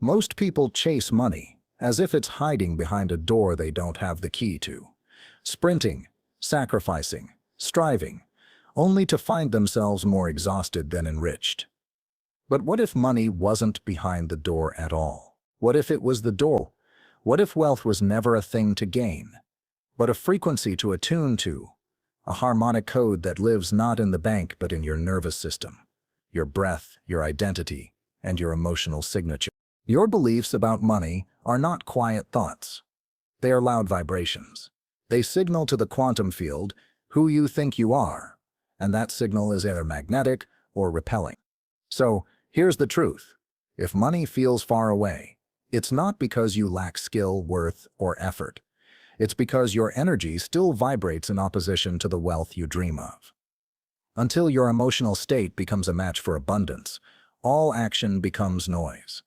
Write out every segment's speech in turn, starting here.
Most people chase money as if it's hiding behind a door they don't have the key to, sprinting, sacrificing, striving, only to find themselves more exhausted than enriched. But what if money wasn't behind the door at all? What if it was the door? What if wealth was never a thing to gain, but a frequency to attune to, a harmonic code that lives not in the bank but in your nervous system, your breath, your identity, and your emotional signature? Your beliefs about money are not quiet thoughts. They are loud vibrations. They signal to the quantum field who you think you are, and that signal is either magnetic or repelling. So, here's the truth. If money feels far away, it's not because you lack skill, worth, or effort. It's because your energy still vibrates in opposition to the wealth you dream of. Until your emotional state becomes a match for abundance, all action becomes noise.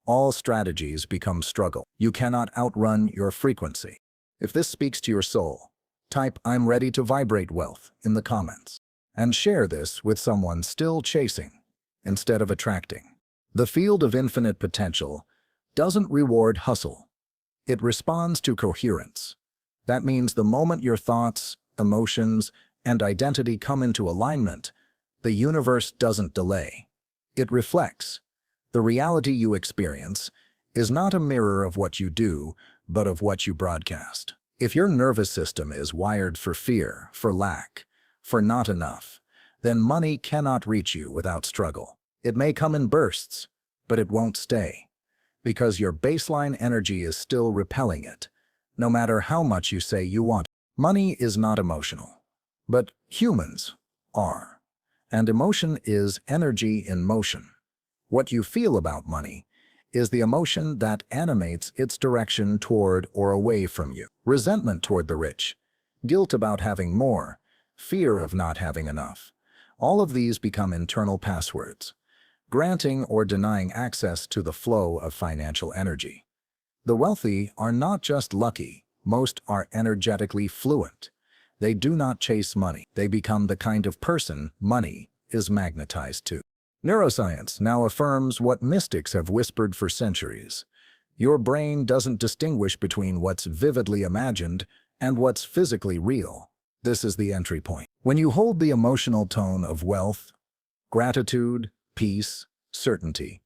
All strategies become struggle. You cannot outrun your frequency. If this speaks to your soul, type "I'm ready to vibrate wealth" in the comments, and share this with someone still chasing instead of attracting. The field of infinite potential doesn't reward hustle. It responds to coherence. That means the moment your thoughts, emotions, and identity come into alignment, the universe doesn't delay. It reflects. The reality you experience is not a mirror of what you do, but of what you broadcast. If your nervous system is wired for fear, for lack, for not enough, then money cannot reach you without struggle. It may come in bursts, but it won't stay, because your baseline energy is still repelling it, no matter how much you say you want. Money is not emotional, but humans are, and emotion is energy in motion. What you feel about money is the emotion that animates its direction toward or away from you. Resentment toward the rich, guilt about having more, fear of not having enough. All of these become internal passwords, granting or denying access to the flow of financial energy. The wealthy are not just lucky, most are energetically fluent. They do not chase money. They become the kind of person money is magnetized to. Neuroscience now affirms what mystics have whispered for centuries. Your brain doesn't distinguish between what's vividly imagined and what's physically real. This is the entry point. When you hold the emotional tone of wealth, gratitude, peace, certainty,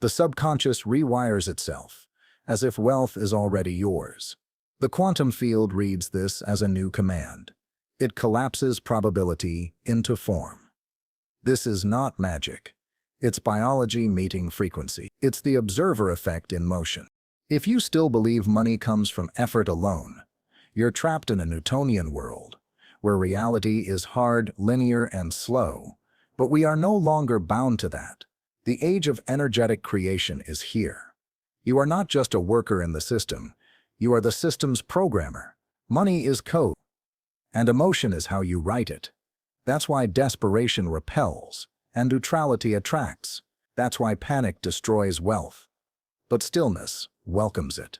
the subconscious rewires itself, as if wealth is already yours. The quantum field reads this as a new command. It collapses probability into form. This is not magic. It's biology meeting frequency. It's the observer effect in motion. If you still believe money comes from effort alone, you're trapped in a Newtonian world, where reality is hard, linear, and slow. But we are no longer bound to that. The age of energetic creation is here. You are not just a worker in the system. You are the system's programmer. Money is code, and emotion is how you write it. That's why desperation repels and neutrality attracts. That's why panic destroys wealth, but stillness welcomes it.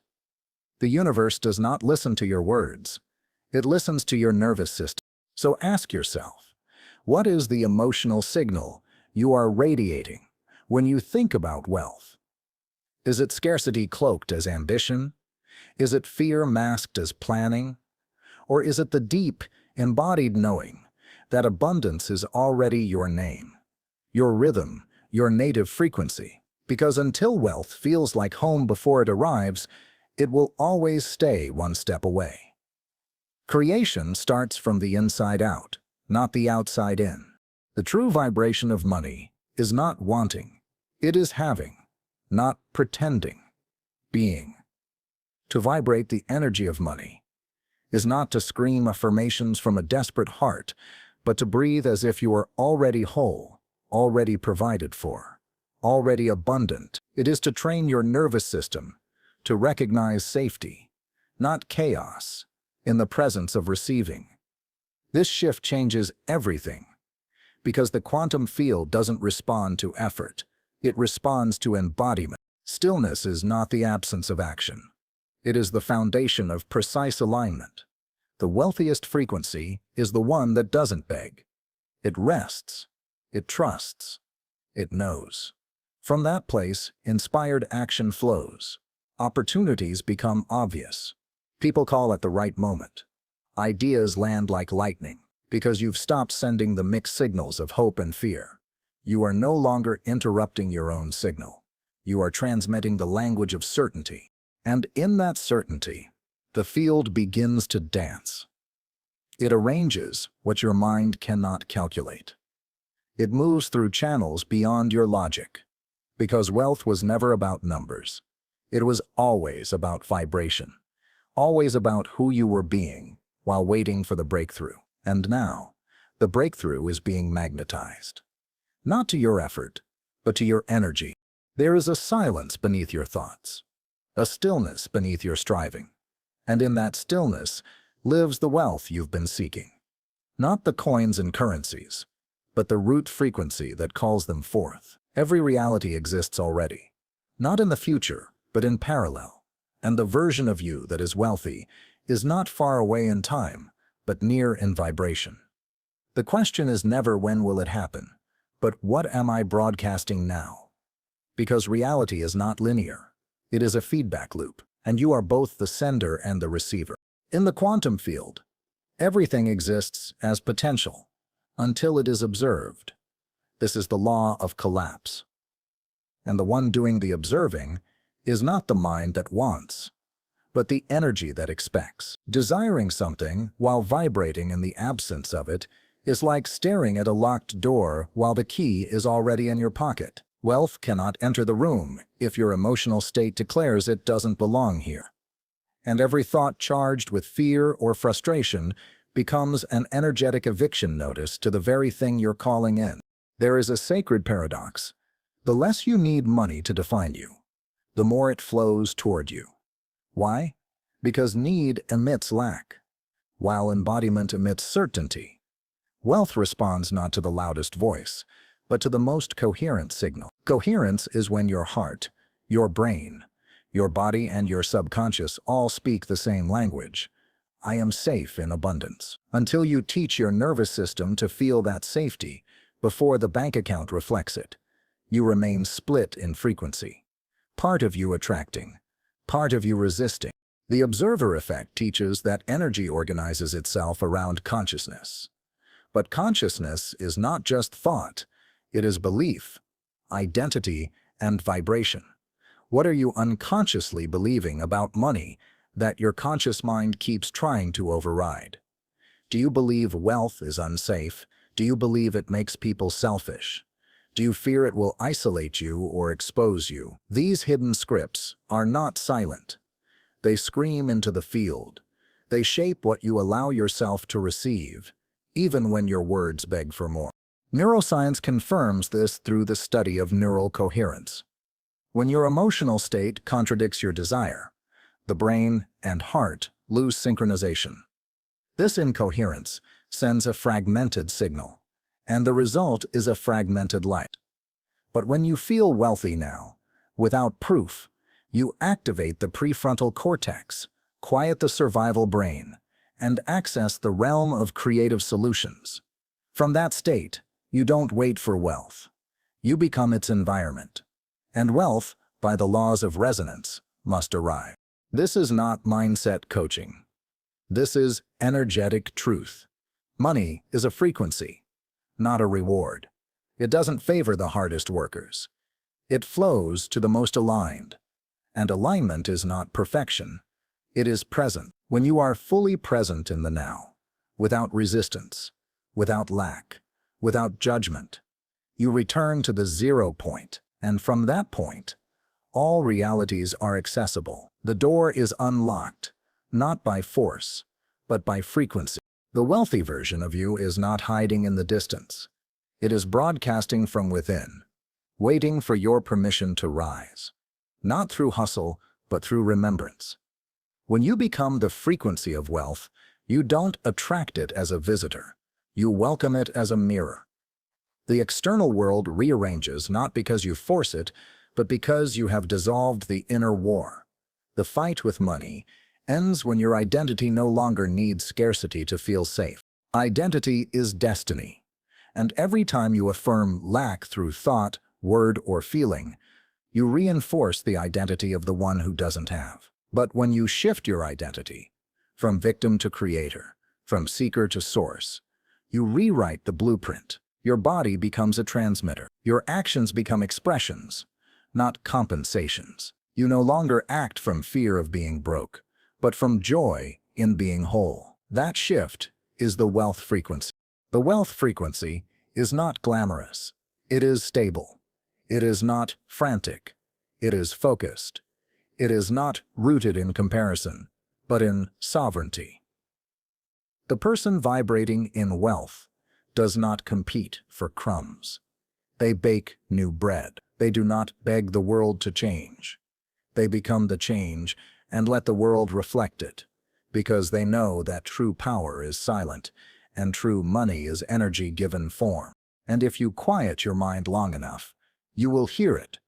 The universe does not listen to your words. It listens to your nervous system. So ask yourself, what is the emotional signal you are radiating when you think about wealth? Is it scarcity cloaked as ambition? Is it fear masked as planning? Or is it the deep, embodied knowing that abundance is already your name, your rhythm, your native frequency? Because until wealth feels like home before it arrives, it will always stay one step away. Creation starts from the inside out, not the outside in. The true vibration of money is not wanting. It is having, not pretending, being. To vibrate the energy of money is not to scream affirmations from a desperate heart, but to breathe as if you are already whole, already provided for, already abundant. It is to train your nervous system to recognize safety, not chaos, in the presence of receiving. This shift changes everything, because the quantum field doesn't respond to effort. It responds to embodiment. Stillness is not the absence of action. It is the foundation of precise alignment. The wealthiest frequency is the one that doesn't beg. It rests. It trusts. It knows. From that place, inspired action flows. Opportunities become obvious. People call at the right moment. Ideas land like lightning because you've stopped sending the mixed signals of hope and fear. You are no longer interrupting your own signal. You are transmitting the language of certainty. And in that certainty, the field begins to dance. It arranges what your mind cannot calculate. It moves through channels beyond your logic. Because wealth was never about numbers. It was always about vibration. Always about who you were being while waiting for the breakthrough. And now, the breakthrough is being magnetized. Not to your effort, but to your energy. There is a silence beneath your thoughts, a stillness beneath your striving. And in that stillness lives the wealth you've been seeking. Not the coins and currencies, but the root frequency that calls them forth. Every reality exists already, not in the future, but in parallel. And the version of you that is wealthy is not far away in time, but near in vibration. The question is never when will it happen, but what am I broadcasting now? Because reality is not linear. It is a feedback loop, and you are both the sender and the receiver. In the quantum field, everything exists as potential until it is observed. This is the law of collapse. And the one doing the observing is not the mind that wants, but the energy that expects. Desiring something while vibrating in the absence of it is like staring at a locked door while the key is already in your pocket. Wealth cannot enter the room if your emotional state declares it doesn't belong here. And every thought charged with fear or frustration becomes an energetic eviction notice to the very thing you're calling in. There is a sacred paradox. The less you need money to define you, the more it flows toward you. Why? Because need emits lack, while embodiment emits certainty. Wealth responds not to the loudest voice, but to the most coherent signal. Coherence is when your heart, your brain, your body, and your subconscious all speak the same language. I am safe in abundance. Until you teach your nervous system to feel that safety before the bank account reflects it, you remain split in frequency. Part of you attracting, part of you resisting. The observer effect teaches that energy organizes itself around consciousness. But consciousness is not just thought, it is belief, identity, and vibration. What are you unconsciously believing about money that your conscious mind keeps trying to override? Do you believe wealth is unsafe? Do you believe it makes people selfish? Do you fear it will isolate you or expose you? These hidden scripts are not silent. They scream into the field. They shape what you allow yourself to receive, even when your words beg for more. Neuroscience confirms this through the study of neural coherence. When your emotional state contradicts your desire, the brain and heart lose synchronization. This incoherence sends a fragmented signal, and the result is a fragmented light. But when you feel wealthy now, without proof, you activate the prefrontal cortex, quiet the survival brain, and access the realm of creative solutions. From that state, you don't wait for wealth. You become its environment. And wealth, by the laws of resonance, must arrive. This is not mindset coaching. This is energetic truth. Money is a frequency, not a reward. It doesn't favor the hardest workers. It flows to the most aligned. And alignment is not perfection. It is present. When you are fully present in the now, without resistance, without lack, without judgment, you return to the 0 point, and from that point, all realities are accessible. The door is unlocked, not by force, but by frequency. The wealthy version of you is not hiding in the distance. It is broadcasting from within, waiting for your permission to rise. Not through hustle, but through remembrance. When you become the frequency of wealth, you don't attract it as a visitor. You welcome it as a mirror. The external world rearranges not because you force it, but because you have dissolved the inner war. The fight with money ends when your identity no longer needs scarcity to feel safe. Identity is destiny. And every time you affirm lack through thought, word, or feeling, you reinforce the identity of the one who doesn't have. But when you shift your identity, from victim to creator, from seeker to source, you rewrite the blueprint. Your body becomes a transmitter. Your actions become expressions, not compensations. You no longer act from fear of being broke, but from joy in being whole. That shift is the wealth frequency. The wealth frequency is not glamorous. It is stable. It is not frantic. It is focused. It is not rooted in comparison, but in sovereignty. The person vibrating in wealth does not compete for crumbs. They bake new bread. They do not beg the world to change. They become the change and let the world reflect it, because they know that true power is silent and true money is energy given form. And if you quiet your mind long enough, you will hear it,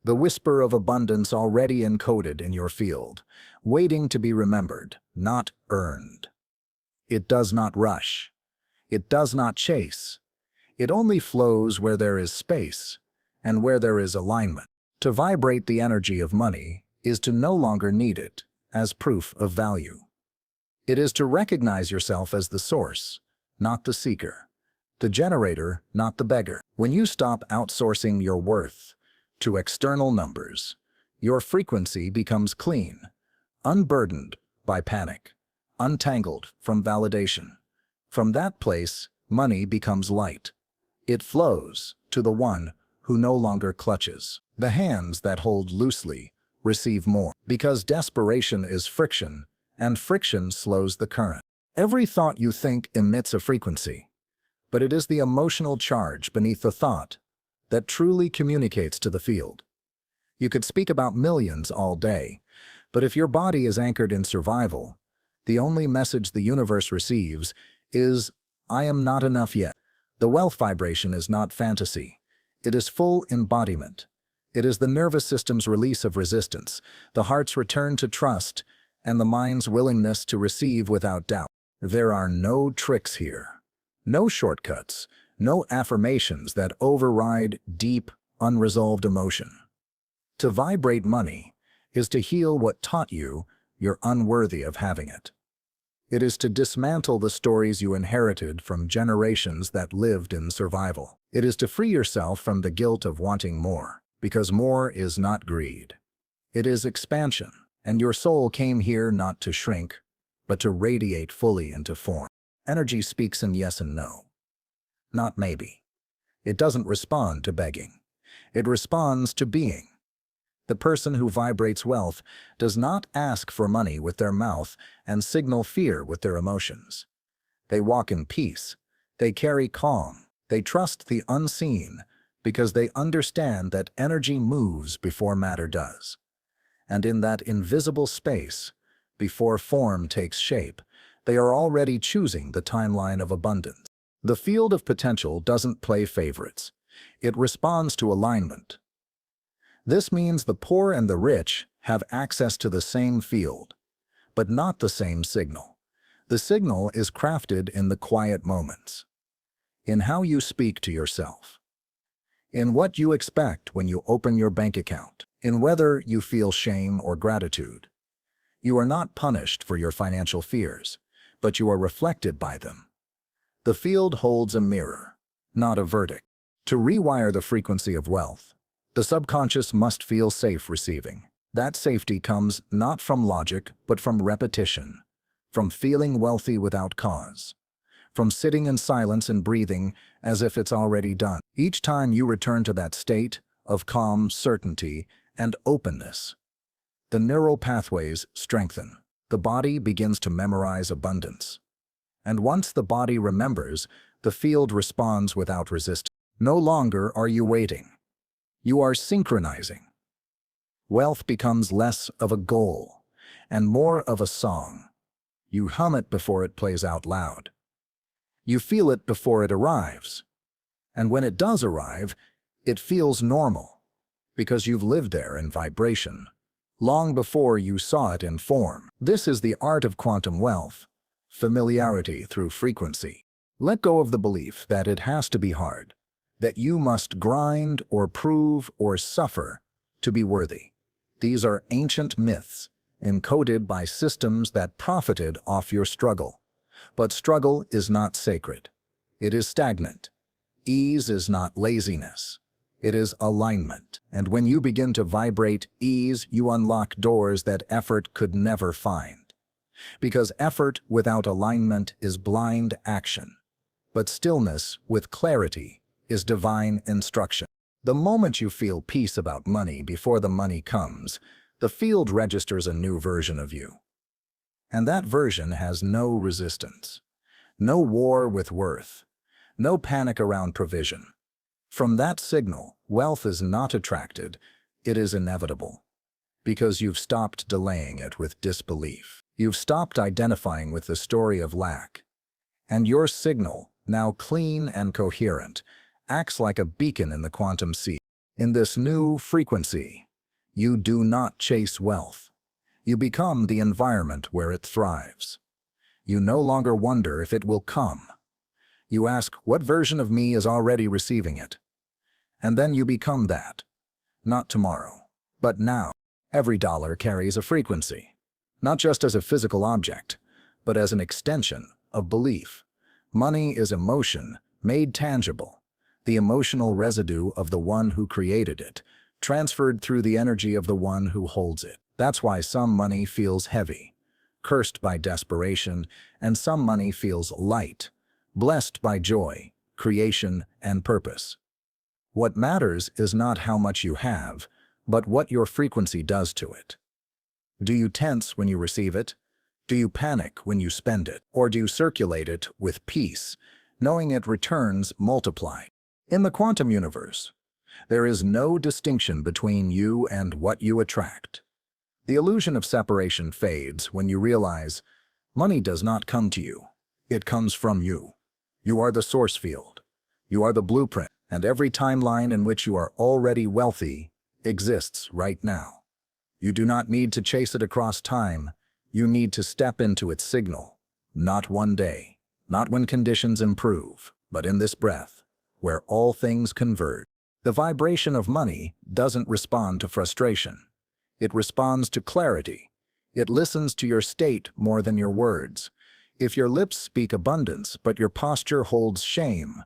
the whisper of abundance already encoded in your field, waiting to be remembered, not earned. It does not rush. It does not chase. It only flows where there is space and where there is alignment. To vibrate the energy of money is to no longer need it as proof of value. It is to recognize yourself as the source, not the seeker, the generator, not the beggar. When you stop outsourcing your worth to external numbers, your frequency becomes clean, unburdened by panic, untangled from validation. From that place, money becomes light. It flows to the one who no longer clutches. The hands that hold loosely receive more, because desperation is friction, and friction slows the current. Every thought you think emits a frequency, but it is the emotional charge beneath the thought that truly communicates to the field. You could speak about millions all day, but if your body is anchored in survival, the only message the universe receives is, "I am not enough yet." The wealth vibration is not fantasy. It is full embodiment. It is the nervous system's release of resistance, the heart's return to trust, and the mind's willingness to receive without doubt. There are no tricks here, no shortcuts, no affirmations that override deep, unresolved emotion. To vibrate money is to heal what taught you you're unworthy of having it. It is to dismantle the stories you inherited from generations that lived in survival. It is to free yourself from the guilt of wanting more, because more is not greed. It is expansion, and your soul came here not to shrink, but to radiate fully into form. Energy speaks in yes and no, not maybe. It doesn't respond to begging. It responds to being. The person who vibrates wealth does not ask for money with their mouth and signal fear with their emotions. They walk in peace. They carry calm. They trust the unseen because they understand that energy moves before matter does. And in that invisible space, before form takes shape, they are already choosing the timeline of abundance. The field of potential doesn't play favorites. It responds to alignment. This means the poor and the rich have access to the same field, but not the same signal. The signal is crafted in the quiet moments, in how you speak to yourself, in what you expect when you open your bank account, in whether you feel shame or gratitude. You are not punished for your financial fears, but you are reflected by them. The field holds a mirror, not a verdict. To rewire the frequency of wealth, the subconscious must feel safe receiving. That safety comes not from logic, but from repetition, from feeling wealthy without cause, from sitting in silence and breathing as if it's already done. Each time you return to that state of calm certainty and openness, the neural pathways strengthen. The body begins to memorize abundance. And once the body remembers, the field responds without resistance. No longer are you waiting. You are synchronizing. Wealth becomes less of a goal and more of a song. You hum it before it plays out loud. You feel it before it arrives. And when it does arrive, it feels normal because you've lived there in vibration long before you saw it in form. This is the art of quantum wealth, familiarity through frequency. Let go of the belief that it has to be hard. that you must grind or prove or suffer to be worthy. These are ancient myths, encoded by systems that profited off your struggle. But struggle is not sacred. It is stagnant. Ease is not laziness. It is alignment. And when you begin to vibrate ease, you unlock doors that effort could never find. Because effort without alignment is blind action. But stillness with clarity is divine instruction. The moment you feel peace about money before the money comes, the field registers a new version of you. And that version has no resistance, no war with worth, no panic around provision. From that signal, wealth is not attracted, it is inevitable. Because you've stopped delaying it with disbelief. You've stopped identifying with the story of lack. And your signal, now clean and coherent, acts like a beacon in the quantum sea. In this new frequency, you do not chase wealth. You become the environment where it thrives. You no longer wonder if it will come. You ask, what version of me is already receiving it? And then you become that. Not tomorrow, but now. Every dollar carries a frequency, not just as a physical object, but as an extension of belief. Money is emotion made tangible, the emotional residue of the one who created it, transferred through the energy of the one who holds it. That's why some money feels heavy, cursed by desperation, and some money feels light, blessed by joy, creation, and purpose. What matters is not how much you have, but what your frequency does to it. Do you tense when you receive it? Do you panic when you spend it? Or do you circulate it with peace, knowing it returns multiplied? In the quantum universe, there is no distinction between you and what you attract. The illusion of separation fades when you realize money does not come to you. It comes from you. You are the source field. You are the blueprint, and every timeline in which you are already wealthy exists right now. You do not need to chase it across time. You need to step into its signal. Not one day, not when conditions improve, but in this breath, where all things converge. The vibration of money doesn't respond to frustration. It responds to clarity. It listens to your state more than your words. If your lips speak abundance, but your posture holds shame,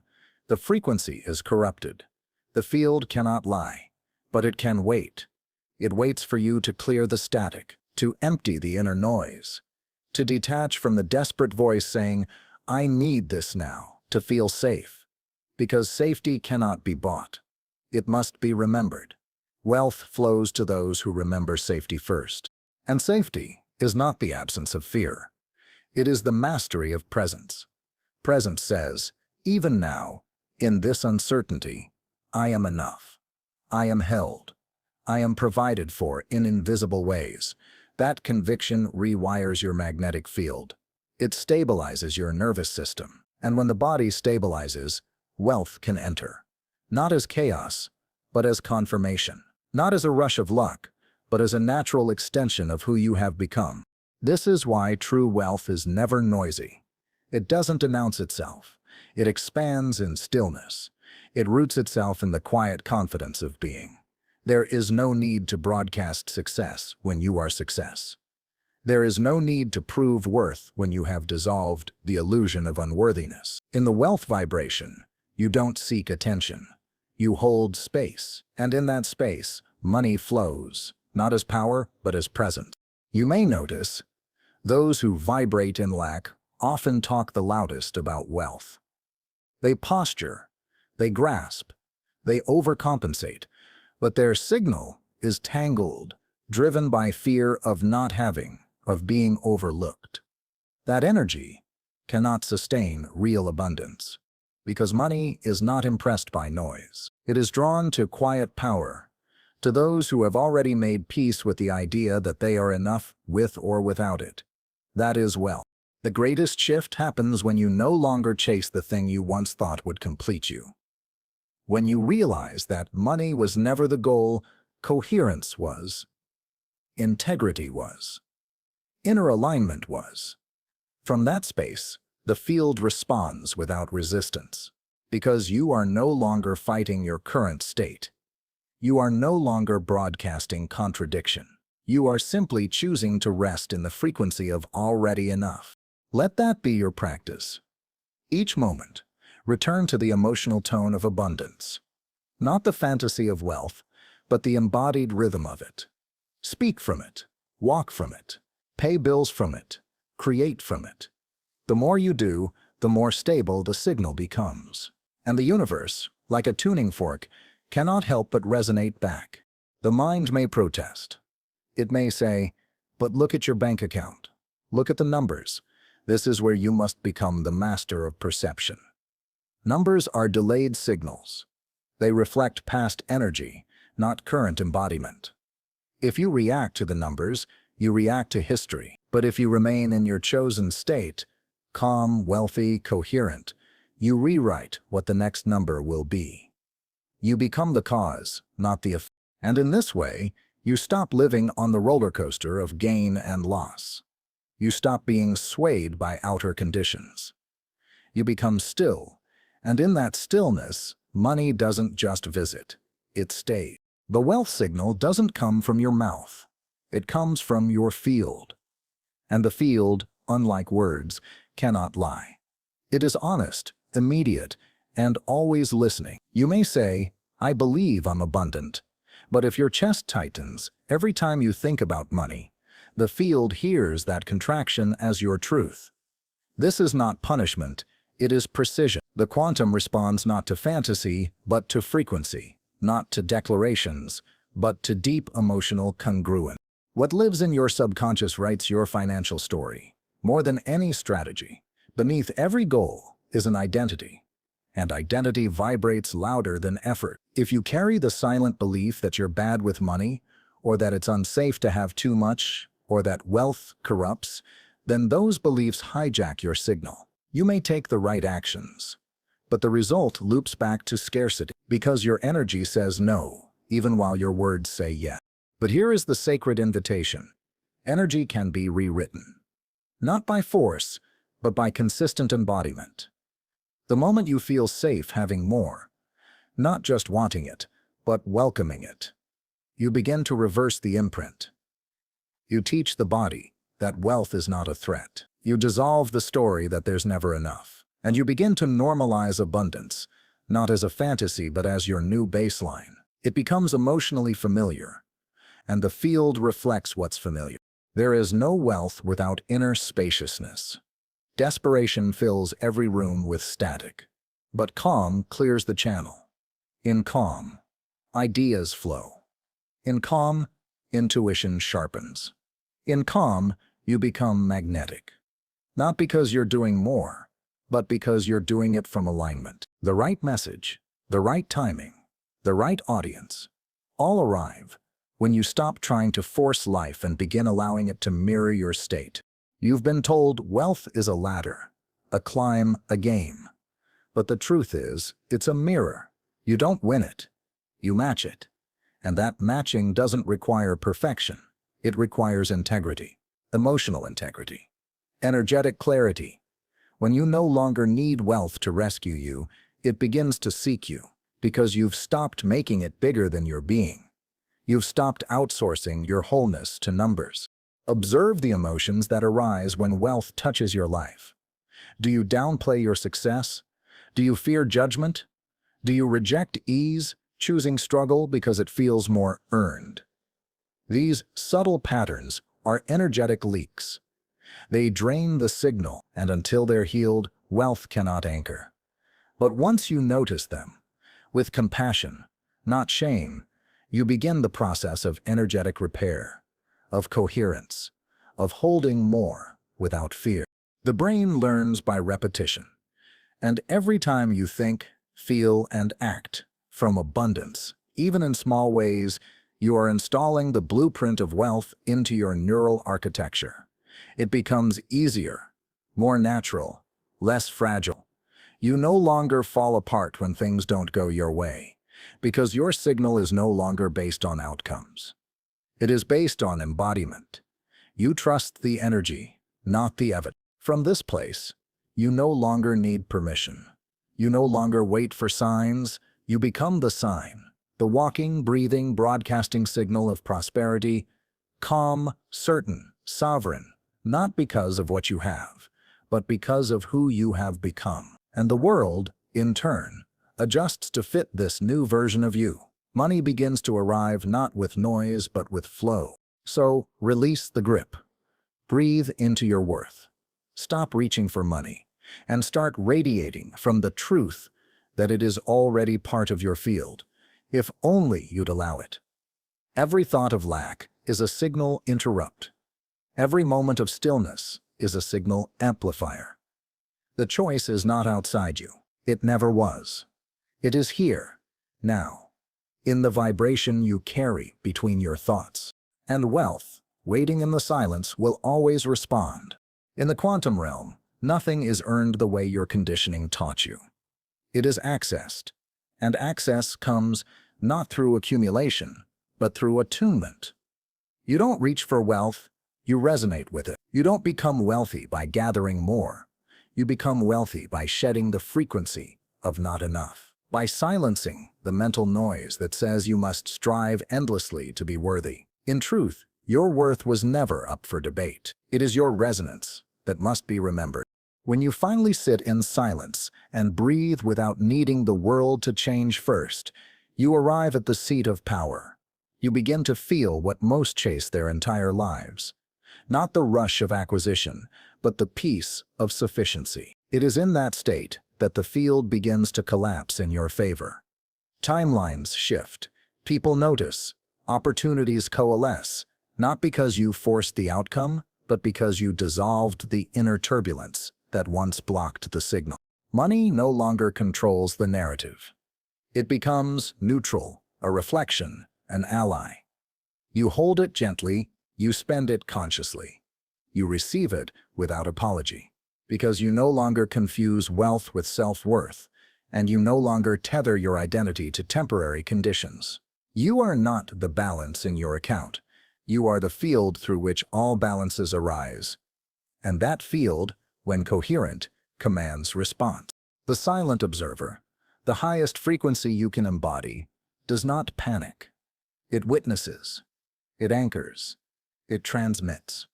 the frequency is corrupted. The field cannot lie, but it can wait. It waits for you to clear the static, to empty the inner noise, to detach from the desperate voice saying, I need this now, to feel safe. Because safety cannot be bought. It must be remembered. Wealth flows to those who remember safety first. And safety is not the absence of fear. It is the mastery of presence. Presence says, even now, in this uncertainty, I am enough. I am held. I am provided for in invisible ways. That conviction rewires your magnetic field. It stabilizes your nervous system. And when the body stabilizes, wealth can enter. Not as chaos, but as confirmation. Not as a rush of luck, but as a natural extension of who you have become. This is why true wealth is never noisy. It doesn't announce itself. It expands in stillness. It roots itself in the quiet confidence of being. There is no need to broadcast success when you are success. There is no need to prove worth when you have dissolved the illusion of unworthiness. In the wealth vibration, you don't seek attention. You hold space, and in that space, money flows, not as power, but as presence. You may notice, those who vibrate in lack often talk the loudest about wealth. They posture, they grasp, they overcompensate, but their signal is tangled, driven by fear of not having, of being overlooked. That energy cannot sustain real abundance. Because money is not impressed by noise. It is drawn to quiet power, to those who have already made peace with the idea that they are enough with or without it. That is wealth. The greatest shift happens when you no longer chase the thing you once thought would complete you. When you realize that money was never the goal, coherence was, integrity was, inner alignment was. From that space, the field responds without resistance. Because you are no longer fighting your current state. You are no longer broadcasting contradiction. You are simply choosing to rest in the frequency of already enough. Let that be your practice. Each moment, return to the emotional tone of abundance. Not the fantasy of wealth, but the embodied rhythm of it. Speak from it. Walk from it. Pay bills from it. Create from it. The more you do, the more stable the signal becomes. And the universe, like a tuning fork, cannot help but resonate back. The mind may protest. It may say, "But look at your bank account. Look at the numbers." This is where you must become the master of perception. Numbers are delayed signals. They reflect past energy, not current embodiment. If you react to the numbers, you react to history. But if you remain in your chosen state, calm, wealthy, coherent, you rewrite what the next number will be. You become the cause, not the effect. And in this way, you stop living on the roller coaster of gain and loss. You stop being swayed by outer conditions. You become still, and in that stillness, money doesn't just visit, it stays. The wealth signal doesn't come from your mouth. It comes from your field. And the field, unlike words, cannot lie. It is honest, immediate, and always listening. You may say, "I believe I'm abundant." But if your chest tightens every time you think about money, the field hears that contraction as your truth. This is not punishment, it is precision. The quantum responds not to fantasy, but to frequency, not to declarations, but to deep emotional congruence. What lives in your subconscious writes your financial story. More than any strategy, beneath every goal is an identity. And identity vibrates louder than effort. If you carry the silent belief that you're bad with money, or that it's unsafe to have too much, or that wealth corrupts, then those beliefs hijack your signal. You may take the right actions, but the result loops back to scarcity, because your energy says no, even while your words say yes. But here is the sacred invitation. Energy can be rewritten. Not by force, but by consistent embodiment. The moment you feel safe having more, not just wanting it, but welcoming it, you begin to reverse the imprint. You teach the body that wealth is not a threat. You dissolve the story that there's never enough. And you begin to normalize abundance, not as a fantasy but as your new baseline. It becomes emotionally familiar, and the field reflects what's familiar. There is no wealth without inner spaciousness. Desperation fills every room with static, but calm clears the channel. In calm, ideas flow. In calm, intuition sharpens. In calm, you become magnetic. Not because you're doing more, but because you're doing it from alignment. The right message, the right timing, the right audience, all arrive when you stop trying to force life and begin allowing it to mirror your state. You've been told wealth is a ladder, a climb, a game. But the truth is, it's a mirror. You don't win it, you match it. And that matching doesn't require perfection. It requires integrity, emotional integrity, energetic clarity. When you no longer need wealth to rescue you, it begins to seek you, because you've stopped making it bigger than your being. You've stopped outsourcing your wholeness to numbers. Observe the emotions that arise when wealth touches your life. Do you downplay your success? Do you fear judgment? Do you reject ease, choosing struggle because it feels more earned? These subtle patterns are energetic leaks. They drain the signal, and until they're healed, wealth cannot anchor. But once you notice them, with compassion, not shame, you begin the process of energetic repair, of coherence, of holding more without fear. The brain learns by repetition, and every time you think, feel, and act from abundance, even in small ways, you are installing the blueprint of wealth into your neural architecture. It becomes easier, more natural, less fragile. You no longer fall apart when things don't go your way, because your signal is no longer based on outcomes. It is based on embodiment. You trust the energy, not the evidence. From this place, you no longer need permission. You no longer wait for signs, you become the sign. The walking, breathing, broadcasting signal of prosperity, calm, certain, sovereign, not because of what you have, but because of who you have become. And the world, in turn, adjusts to fit this new version of you. Money begins to arrive not with noise but with flow. So, release the grip. Breathe into your worth. Stop reaching for money and start radiating from the truth that it is already part of your field, if only you'd allow it. Every thought of lack is a signal interrupt. Every moment of stillness is a signal amplifier. The choice is not outside you. It never was. It is here, now, in the vibration you carry between your thoughts. And wealth, waiting in the silence, will always respond. In the quantum realm, nothing is earned the way your conditioning taught you. It is accessed, and access comes not through accumulation, but through attunement. You don't reach for wealth, you resonate with it. You don't become wealthy by gathering more. You become wealthy by shedding the frequency of not enough, by silencing the mental noise that says you must strive endlessly to be worthy. In truth, your worth was never up for debate. It is your resonance that must be remembered. When you finally sit in silence and breathe without needing the world to change first, you arrive at the seat of power. You begin to feel what most chase their entire lives. Not the rush of acquisition, but the peace of sufficiency. It is in that state that the field begins to collapse in your favor. Timelines shift. People notice. Opportunities coalesce, not because you forced the outcome, but because you dissolved the inner turbulence that once blocked the signal. Money no longer controls the narrative. It becomes neutral, a reflection, an ally. You hold it gently, you spend it consciously. You receive it without apology, because you no longer confuse wealth with self-worth, and you no longer tether your identity to temporary conditions. You are not the balance in your account. You are the field through which all balances arise. And that field, when coherent, commands response. The silent observer, the highest frequency you can embody, does not panic. It witnesses. It anchors. It transmits.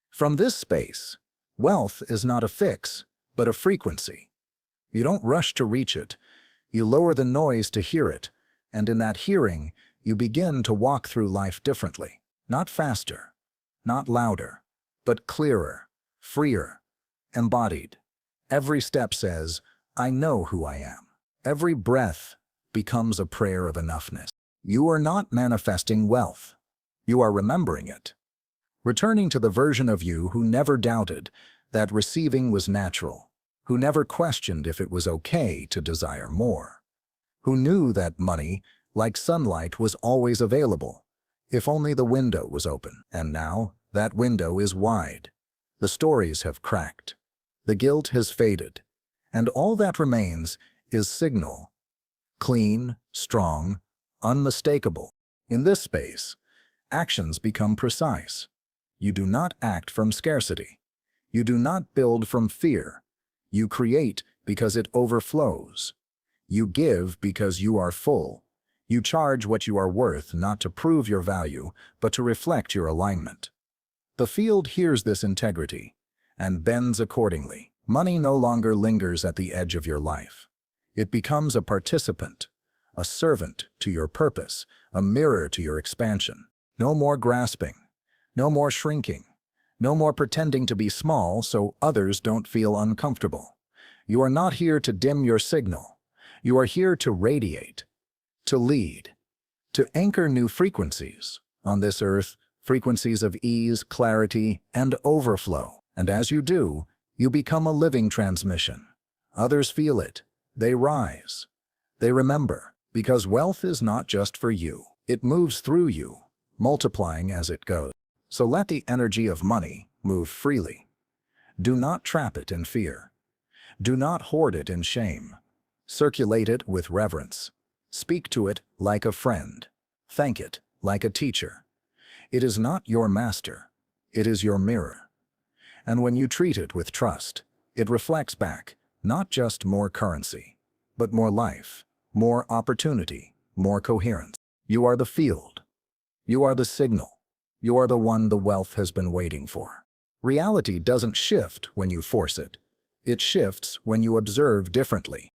From this space, wealth is not a fix, but a frequency. You don't rush to reach it. You lower the noise to hear it, and in that hearing, you begin to walk through life differently. Not faster, not louder, but clearer, freer, embodied. Every step says, I know who I am. Every breath becomes a prayer of enoughness. You are not manifesting wealth. You are remembering it. Returning to the version of you who never doubted that receiving was natural, who never questioned if it was okay to desire more, who knew that money, like sunlight, was always available, if only the window was open. And now, that window is wide. The stories have cracked. The guilt has faded. And all that remains is signal. Clean, strong, unmistakable. In this space, actions become precise. You do not act from scarcity. You do not build from fear. You create because it overflows. You give because you are full. You charge what you are worth, not to prove your value, but to reflect your alignment. The field hears this integrity and bends accordingly. Money no longer lingers at the edge of your life. It becomes a participant, a servant to your purpose, a mirror to your expansion. No more grasping, no more shrinking, no more pretending to be small so others don't feel uncomfortable. You are not here to dim your signal. You are here to radiate, to lead, to anchor new frequencies on this earth, frequencies of ease, clarity, and overflow. And as you do, you become a living transmission. Others feel it. They rise. They remember. Because wealth is not just for you. It moves through you, multiplying as it goes. So let the energy of money move freely. Do not trap it in fear. Do not hoard it in shame. Circulate it with reverence. Speak to it like a friend. Thank it like a teacher. It is not your master. It is your mirror. And when you treat it with trust, it reflects back not just more currency, but more life, more opportunity, more coherence. You are the field. You are the signal. You are the one the wealth has been waiting for. Reality doesn't shift when you force it. It shifts when you observe differently.